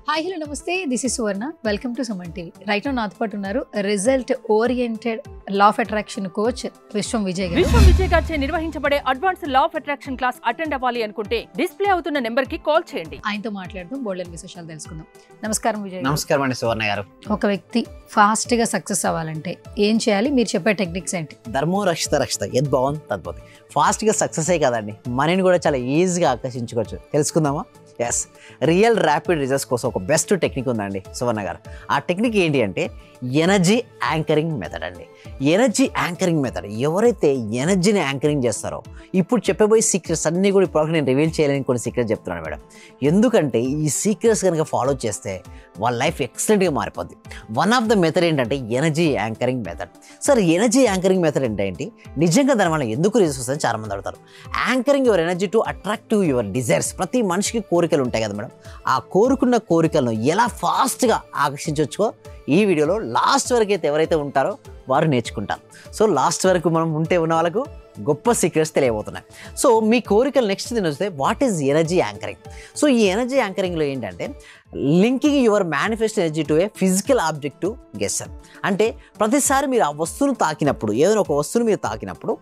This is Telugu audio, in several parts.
హాయ్ హలో నమస్తే, this is Suvarna. Welcome to Suman TV. Right now నాతో పాటు ఉన్నారు result oriented law of attraction coach విశ్వం విజయ్ గారు. విశ్వం విజయ్ గారిచే నిర్వహించబడే advance law of attraction class attend అవ్వాలి అనుకుంటే డిస్ప్లే అవుతున్న నెంబర్ కి కాల్ చేయండి. ఆయనతో మాట్లాడుతూ బోల్డెన్ విశేషాలు తెలుసుకుందాం. నమస్కారం విజయ్ గారు. నమస్కారం అండి సువర్ణ గారు. ఒక వ్యక్తి ఫాస్ట్ గా సక్సెస్ అవ్వాలంటే ఏం చేయాలి? మీరు చెప్పే టెక్నిక్స్ ఏంటి? ధర్మో రక్షిత రక్షిత ఎద్ బాగుంది తద్భుతి. ఫాస్ట్గా సక్సెస్ అయ్యి కదండి, మనీని కూడా చాలా ఈజీగా ఆకర్షించుకోవచ్చు. తెలుసుకుందామా? ఎస్, రియల్ ర్యాపిడ్ రిజల్ట్స్ కోసం ఒక బెస్ట్ టెక్నిక్ ఉందండి సువర్ణ గారు. ఆ టెక్నిక్ ఏంటి అంటే ఎనర్జీ యాంకరింగ్ మెథడ్ అండి. ఎనర్జీ యాంకరింగ్ మెథడ్, ఎవరైతే ఎనర్జీని యాంకరింగ్ చేస్తారో, ఇప్పుడు చెప్పబోయే సీక్రెట్స్ అన్నీ కూడా ఇప్పుడు నేను రివీల్ చేయలేని కొన్ని సీక్రెట్స్ చెప్తున్నాను మేడం. ఎందుకంటే ఈ సీక్రెట్స్ కనుక ఫాలో చేస్తే వాళ్ళ లైఫ్ ఎక్సలెంట్గా మారిపోద్ది. వన్ ఆఫ్ ద మెథడ్ ఏంటంటే energy anchoring method. Sir, energy anchoring method అంటే ఏంటి? నిజంగా దాని వల్ల ఎందుకు రిజల్ట్స్ వస్తుందని చాలా మంది అడుగుతారు. Anchoring your energy to attractive your desires. ప్రతి మనిషికి కోరికలు ఉంటాయి కదా మేడం, ఆ కోరుకున్న కోరికలను ఎలా ఫాస్ట్గా ఆకర్షించవచ్చో ఈ వీడియోలో లాస్ట్ వరకు అయితే ఎవరైతే ఉంటారో వారు నేర్చుకుంటారు. సో లాస్ట్ వరకు మనం ఉంటే ఉన్న వాళ్ళకు గొప్ప సీక్రెట్స్ తెలియబోతున్నాయి. సో మీ కోరికలు నెక్స్ట్ దీని వస్తే what is energy anchoring. So ఈ ఎనర్జీ యాంకరింగ్లో ఏంటంటే linking your manifest energy to a physical object gesture. అంటే ప్రతిసారి మీరు ఆ వస్తువును తాకినప్పుడు, ఏదైనా ఒక వస్తువును మీరు తాకినప్పుడు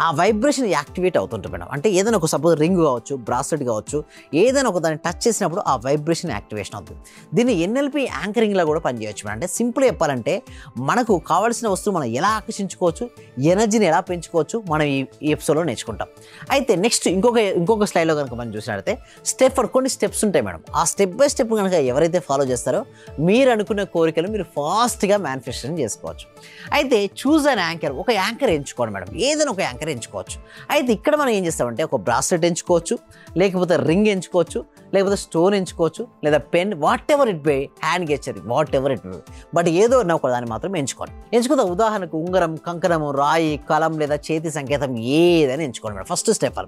ఆ వైబ్రేషన్ యాక్టివేట్ అవుతుంటుంది మేడం. అంటే ఏదైనా ఒక సపోజ్ రింగ్ కావచ్చు, బ్రాస్లెట్ కావచ్చు, ఏదైనా ఒక దాన్ని టచ్ చేసినప్పుడు ఆ వైబ్రేషన్ యాక్టివేషన్ అవుతుంది. దీన్ని ఎన్ఎల్పి యాంకరింగ్లో కూడా పనిచేయచ్చు మేడం. అంటే సింపుల్ చెప్పాలంటే మనకు కావాల్సిన వస్తువు మనం ఎలా ఆకర్షించుకోవచ్చు, ఎనర్జీని ఎలా పెంచుకోవచ్చు, మనం ఈ ఎపిసోడ్లో నేర్చుకుంటాం. అయితే నెక్స్ట్ ఇంకొక స్లైడ్లో కనుక మనం చూసినట్లయితే కొన్ని స్టెప్స్ ఉంటాయి మేడం. ఆ స్టెప్ బై స్టెప్ కనుక ఎవరైతే ఫాలో చేస్తారో మీరు అనుకున్న కోరికలు మీరు ఫాస్ట్గా మేనిఫెస్టేషన్ చేసుకోవచ్చు. అయితే చూజ్ అన్ యాంకర్, ఒక యాంకర్ ఎంచుకోండి మేడం. ఏదైనా ఒక యాంకర్ ఎంచుకోవచ్చు. అయితే ఇక్కడ మనం ఏం చేస్తామంటే ఒక బ్రాస్లెట్ ఎంచుకోవచ్చు, లేకపోతే రింగ్ ఎంచుకోవచ్చు, లేకపోతే స్టోన్ ఎంచుకోవచ్చు, లేదా pen, whatever it be, hand gesture, whatever it be, but ఏదో ఒక దాన్ని మాత్రం ఎంచుకోండి. ఎంచుకుంటే ఉదాహరణకు ఉంగరం, కంకణము, రాయి, కలం లేదా చేతి సంకేతం ఏదైనా ఎంచుకోండి మేడం. First step.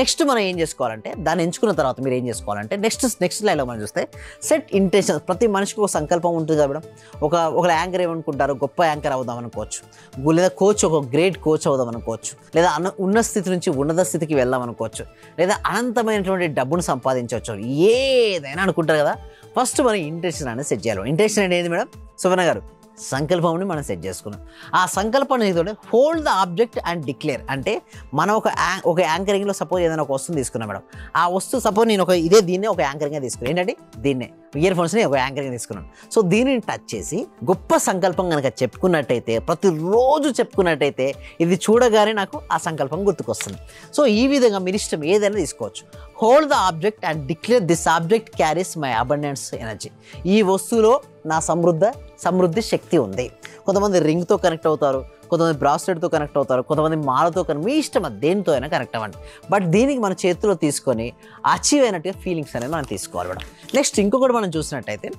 నెక్స్ట్ మనం ఏం చేసుకోవాలంటే దాన్ని ఎంచుకున్న తర్వాత మీరు ఏం చేసుకోవాలంటే నెక్స్ట్ లైన్లో మనం చూస్తే సెట్ ఇంటెన్షన్. ప్రతి మనిషికి ఒక సంకల్పం ఉంటుంది కదా మేడం. ఒక యాంకర్ ఏమనుకుంటారు, గొప్ప యాంకర్ అవుదాం అనుకోవచ్చు, లేదా కోచ్, ఒక గ్రేట్ కోచ్ అవుదాం అనుకోవచ్చు, లేదా ఉన్న స్థితి నుంచి ఉన్నత స్థితికి వెళ్దాం అనుకోవచ్చు, లేదా అనంతమైనటువంటి డబ్బును సంపాదించవచ్చు, ఏదైనా అనుకుంటారు కదా. ఫస్ట్ మనం ఇంటెన్షన్ అనేది సెట్ చేయాలి. ఇంటెన్షన్ అనేది మేడం సువర్ణ గారు సంకల్పంని మనం సెట్ చేసుకున్నాం. ఆ సంకల్పాన్ని ఏదో hold the object and declare. అంటే మనం ఒక యాంకరింగ్లో సపోజ్ ఏదైనా ఒక వస్తువు తీసుకున్నాం మేడం. ఆ వస్తువు సపోజ్ నేను దీన్నే ఒక యాంకరింగ్గా తీసుకున్నాను. ఏంటంటే దీన్నే ఇయర్ ఫోన్స్ని ఒక యాంకరింగ్ తీసుకున్నాను. సో దీనిని టచ్ చేసి గొప్ప సంకల్పం కనుక చెప్పుకున్నట్టయితే, ప్రతిరోజు చెప్పుకున్నట్టయితే, ఇది చూడగానే నాకు ఆ సంకల్పం గుర్తుకొస్తుంది. సో ఈ విధంగా మీరు ఇష్టం ఏదైనా తీసుకోవచ్చు. Hold the object and declare this object carries my abundance energy. ఈ వస్తువులో నా సమృద్ధి శక్తి ఉంది. కొంతమంది రింగ్తో కనెక్ట్ అవుతారు, కొంతమంది బ్రాస్లెట్తో కనెక్ట్ అవుతారు, కొంతమంది మాలతో మీ ఇష్టం, దేనితో అయినా కనెక్ట్ అవ్వండి. బట్ దీనికి మన చేతిలో తీసుకొని అచీవ్ అయినట్టుగా ఫీలింగ్స్ అనేది మనం తీసుకోవాలి మేడం. నెక్స్ట్ ఇంకొకటి మనం చూసినట్టయితే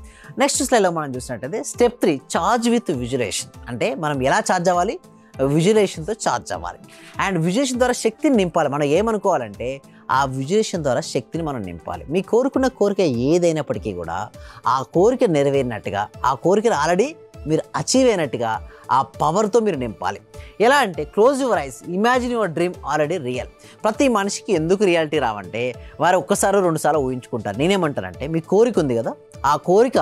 నెక్స్ట్ స్లైడ్లో మనం చూసినట్టయితే స్టెప్ 3 చార్జ్ విత్ విజులేషన్. అంటే మనం ఎలా ఛార్జ్ అవ్వాలి? విజులేషన్తో ఛార్జ్ అవ్వాలి. అండ్ విజులేషన్ ద్వారా శక్తిని నింపాలి. మనం ఏమనుకోవాలంటే ఆ విజులేషన్ ద్వారా శక్తిని మనం నింపాలి. మీ కోరుకున్న కోరిక ఏదైనప్పటికీ కూడా ఆ కోరిక నెరవేరినట్టుగా, ఆ కోరికను ఆల్రెడీ మీరు అచీవ్ అయినట్టుగా ఆ పవర్తో మీరు నింపాలి. ఎలా అంటే close your eyes, imagine your dream already real. ప్రతి మనిషికి ఎందుకు రియాలిటీ రావంటే వారు ఒక్కసారి 2 సార్లు ఊహించుకుంటారు. నేనేమంటానంటే మీ కోరిక ఉంది కదా, ఆ కోరిక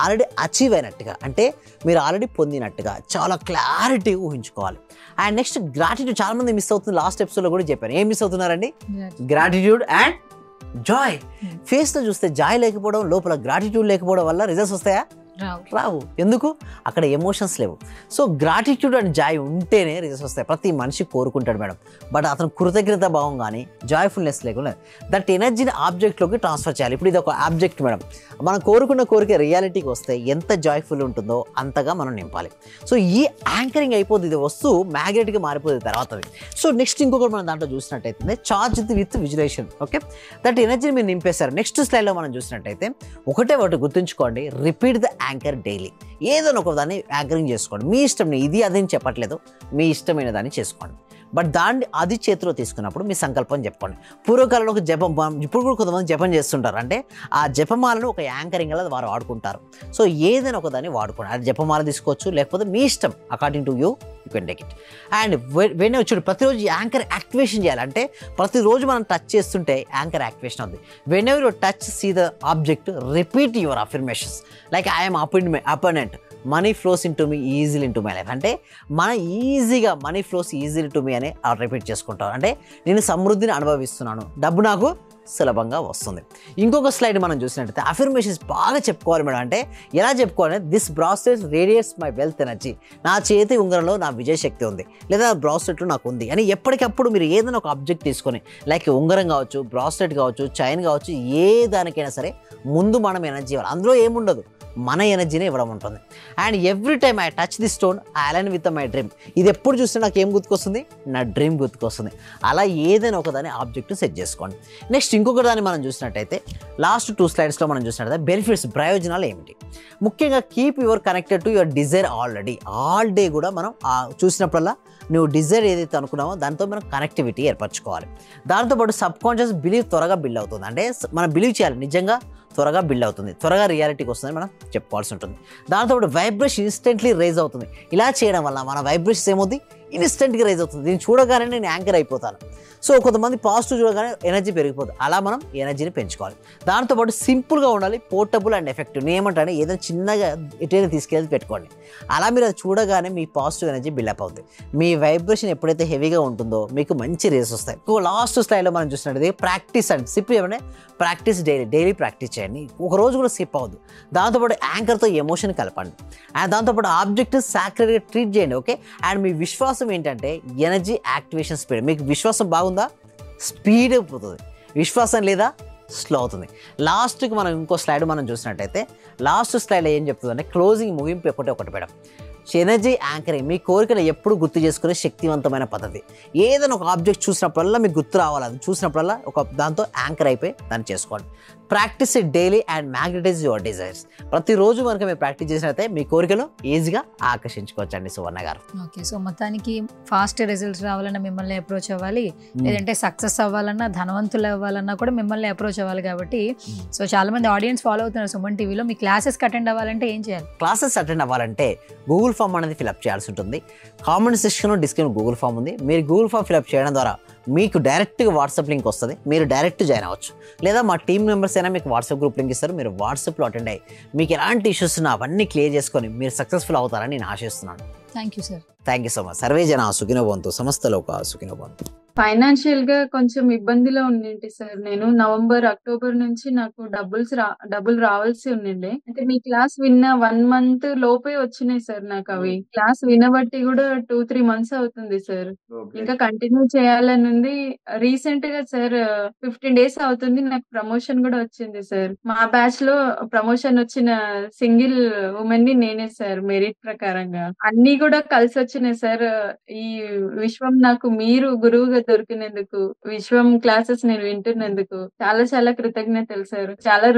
ఆల్రెడీ అచీవ్ అయినట్టుగా, అంటే మీరు ఆల్రెడీ పొందినట్టుగా చాలా క్లారిటీ ఊహించుకోవాలి. And next gratitude. చాలా మంది మిస్ అవుతుంది. లాస్ట్ ఎపిసోడ్లో కూడా చెప్పాను. ఏం మిస్ అవుతున్నారండి? Gratitude and joy. ఫేస్లో చూస్తే జాయ్ లేకపోవడం, లోపల గ్రాటిట్యూడ్ లేకపోవడం వల్ల రిజల్ట్స్ వస్తాయా? రావు. ఎందుకు? అక్కడ ఎమోషన్స్ లేవు. సో గ్రాటిట్యూడ్ అండ్ జాయ్ ఉంటేనే రిజల్ట్స్ వస్తాయి. ప్రతి మనిషి కోరుకుంటాడు మేడం, బట్ అతను కృతజ్ఞత భావం కానీ జాయ్ఫుల్నెస్ లేకుండా దట్ ఎనర్జీని ఆబ్జెక్ట్లోకి ట్రాన్స్ఫర్ చేయాలి. ఇప్పుడు ఇది ఒక ఆబ్జెక్ట్ మేడం. మనం కోరుకున్న కోరిక రియాలిటీకి వస్తే ఎంత జాయ్ఫుల్ ఉంటుందో అంతగా మనం నింపాలి. సో ఈ యాంకరింగ్ అయిపోతుంది, ఇది వస్తువు మ్యాగ్నెట్గా మారిపోతుంది తర్వాత. సో నెక్స్ట్ ఇంకొకటి మనం దాంట్లో చూసినట్టయితే చార్జ్ విత్ విజులేషన్. ఓకే, దట్ ఎనర్జీని మీరు నింపేశారు. నెక్స్ట్ స్లైడ్లో మనం చూసినట్టయితే ఒకటి గుర్తుంచుకోండి, రిపీట్ ద యాంకర్ డైలీ. ఏదైనా ఒక దాన్ని యాంకరింగ్ చేసుకోండి. మీ ఇష్టం, ఇది అదేం చెప్పట్లేదు, మీ ఇష్టమైన దాన్ని చేసుకోండి. బట్ దాన్ని అది చేతిలో తీసుకున్నప్పుడు మీ సంకల్పం చెప్పుకోండి. పూర్వకాలంలో ఒక జపం, ఇప్పుడు కూడా కొంతమంది జపం చేస్తుంటారు. అంటే ఆ జపమాలను ఒక యాంకరింగ్ అలా వారు వాడుకుంటారు. సో ఏదైనా ఒక దాన్ని వాడుకోండి. అది జపమాల తీసుకోవచ్చు, లేకపోతే మీ ఇష్టం, according to you can take it. And when వచ్చి ప్రతిరోజు యాంకర్ యాక్టివేషన్ చేయాలంటే ప్రతిరోజు మనం టచ్ చేస్తుంటే యాంకర్ యాక్టివేషన్ అవుతుంది. Whenever you touch see the object, repeat your affirmations like I'm opponent, money flows in to me easily in to my life. అంటే మన ఈజీగా money flows easily to me అని రిపీట్ చేసుకుంటాం. అంటే నేను సమృద్ధిని అనుభవిస్తున్నాను, డబ్బు నాకు సులభంగా వస్తుంది. ఇంకొక స్లైడ్ మనం చూసినట్టయితే అఫర్మేషన్స్ బాగా చెప్పుకోవాలి మేడం. అంటే ఎలా చెప్పుకోవాలి? This bracelet radiates my wealth energy, నా చేతి ఉంగరంలో నా విజయశక్తి ఉంది, లేదా బ్రాస్లెట్ నాకు ఉంది అని ఎప్పటికప్పుడు మీరు ఏదైనా ఒక ఆబ్జెక్ట్ తీసుకొని, లైక్ ఉంగరం కావచ్చు, బ్రాస్లెట్ కావచ్చు, చైన్ కావచ్చు, ఏ దానికైనా సరే ముందు మనం ఎనర్జీ ఇవ్వాలి. అందులో ఏముండదు, మన ఎనర్జీనే ఇవ్వడం ఉంటుంది. And every time I touch the stone I align with my dream. ఇది ఎప్పుడు చూస్తే నాకు ఏం గుర్తుకొస్తుంది? నా డ్రీమ్ గుర్తుకొస్తుంది. అలా ఏదైనా ఒకదాన్ని ఆబ్జెక్ట్ సెట్ చేసుకోండి. నెక్స్ట్ ఇంకొక దాన్ని మనం చూసినట్టయితే లాస్ట్ 2 స్లైడ్స్లో మనం చూసినట్టయితే బెనిఫిట్స్, ప్రయోజనాలు ఏమిటి. ముఖ్యంగా keep your connected to your desire already. All day కూడా మనం చూసినప్పుడల్లా నువ్వు డిజైర్ ఏదైతే అనుకున్నావో దాంతో మనం కనెక్టివిటీ ఏర్పరచుకోవాలి. దాంతోపాటు సబ్ కాన్షియస్ బిలీవ్ త్వరగా బిల్డ్ అవుతుంది. అంటే మనం బిలీవ్ చేయాలి, నిజంగా త్వరగా బిల్డ్ అవుతుంది, త్వరగా రియాలిటీకి వస్తుందని మనం చెప్పుకోవాల్సి ఉంటుంది. దాంతోపాటు వైబ్రేషన్ ఇన్స్టెంట్లీ రైజ్ అవుతుంది. ఇలా చేయడం వల్ల మన వైబ్రేషన్స్ ఏమవుతుంది? ఇన్స్టెంట్గా రైజ్ అవుతుంది. దీన్ని చూడగానే నేను యాంకర్ అయిపోతాను. సో కొంతమంది పాజిటివ్ చూడగానే ఎనర్జీ పెరిగిపోతుంది. అలా మనం ఎనర్జీని పెంచుకోవాలి. దాంతోపాటు సింపుల్గా ఉండాలి, పోర్టబుల్ అండ్ ఎఫెక్టివ్. నేను ఏమంటాను, ఏదైనా చిన్నగా ఎటైనా తీసుకెళ్ళి పెట్టుకోండి. అలా మీరు అది చూడగానే మీ పాజిటివ్ ఎనర్జీ బిల్డప్ అవుతుంది. మీ వైబ్రేషన్ ఎప్పుడైతే హెవీగా ఉంటుందో మీకు మంచి రేస్ వస్తాయి. లాస్ట్ స్లైడ్లో మనం చూసినట్టు ప్రాక్టీస్ అండ్ సిప్ ఏమంటే ప్రాక్టీస్ డైలీ ప్రాక్టీస్ చేయండి. ఒక రోజు కూడా సిప్ అవ్వద్దు. దాంతోపాటు యాంకర్తో ఎమోషన్ కలపండి. అండ్ దాంతోపాటు ఆబ్జెక్ట్ సాక్రెడ్గా ట్రీట్ చేయండి. ఓకే. అండ్ మీ విశ్వాసం ఏంటంటే ఎనర్జీ యాక్టివేషన్ స్పీడ్. మీకు విశ్వాసం బాగుందా, స్పీడ్ అయిపోతుంది. విశ్వాసం లేదా, స్లో అవుతుంది. లాస్ట్కి మనం ఇంకో స్లైడ్ మనం చూసినట్టయితే లాస్ట్ స్లైడ్లో ఏం చెప్తుందంటే క్లోజింగ్, ముగింపు ఒకటి మేడం. ఎనర్జీ యాంకరింగ్ మీ కోరికలు ఎప్పుడు గుర్తు చేసుకునే శక్తివంతమైన పద్ధతి. ఏదైనా ఒక ఆబ్జెక్ట్ చూసినప్పుడల్లా మీకు గుర్తు రావాలి. అది చూసినప్పుడల్లా ఒక దాంతో యాంకర్ అయిపోయి దాన్ని చేసుకోండి. Practice it daily and magnetise your desires. ప్రతిరోజు కనుక మీరు ప్రాక్టీస్ చేసినట్లయితే మీ కోరికలు ఈజీగా ఆకర్షించుకోవచ్చు అండి సువర్ణ గారు. ఓకే. సో మొత్తానికి ఫాస్ట్ రిజల్ట్స్ రావాలన్నా మిమ్మల్ని అప్రోచ్ అవ్వాలి, లేదంటే సక్సెస్ అవ్వాలన్నా, ధనవంతులు అవ్వాలన్నా కూడా మిమ్మల్ని అప్రోచ్ అవ్వాలి. కాబట్టి సో చాలా మంది ఆడియన్స్ ఫాలో అవుతున్నారు సుమన్ టీవీలో. మీ క్లాసెస్కి అటెండ్ అవ్వాలంటే ఏం చేయాలి? క్లాసెస్ అటెండ్ అవ్వాలంటే గూగుల్ ఫామ్ అనేది ఫిల్అప్ చేయాల్సి ఉంటుంది. కామెంట్ సెక్షన్లో డిస్క్రిప్షన్ గూగుల్ ఫామ్ ఉంది. మీరు గూగుల్ ఫామ్ ఫిల్అప్ చేయడం ద్వారా మీకు డైరెక్ట్గా వాట్సాప్ లింక్ వస్తుంది. మీరు డైరెక్ట్ జాయిన్ అవ్వచ్చు. లేదా మా టీమ్ మెంబర్స్ అయినా మీకు వాట్సాప్ గ్రూప్ లింక్ ఇస్తారు. మీరు వాట్సాప్లో అటెండ్ అయ్యి మీకు ఎలాంటి ఇష్యూస్ ఉన్నా అవన్నీ క్లియర్ చేసుకొని మీరు సక్సెస్ఫుల్ అవుతారని నేను ఆశిస్తున్నాను. Thank you sir. Thank you so much. Survey జన సుఖినో భవంతు, సమస్త లోకా సుఖినో భవంతు. ఫైనాన్షియల్ గా కొంచెం ఇబ్బందిలో ఉండింటి సార్. నేను నవంబర్, అక్టోబర్ నుంచి నాకు డబ్బులు రావాల్సి ఉండిండే. అంటే మీ క్లాస్ విన్న 1 మంత్ లోపే వచ్చినాయి సార్ నాకు అవి. క్లాస్ వినబట్టి కూడా 2-3 మంత్స్ అవుతుంది సార్. ఇంకా కంటిన్యూ చేయాలని ఉంది. రీసెంట్ గా సార్ 15 days అవుతుంది నాకు ప్రమోషన్ కూడా వచ్చింది సార్. మా బ్యాచ్ లో ప్రమోషన్ వచ్చిన సింగిల్ ఉమెన్ ని నేనే సార్, మెరిట్ ప్రకారంగా. అన్ని కూడా కలిసి వచ్చినాయి సార్. ఈ విశ్వం నాకు మీరు గురువుగా దొరికినందుకు, విశ్వం క్లాసెస్ నేను వింటున్నందుకు చాలా చాలా కృతజ్ఞతలు సార్. చాలా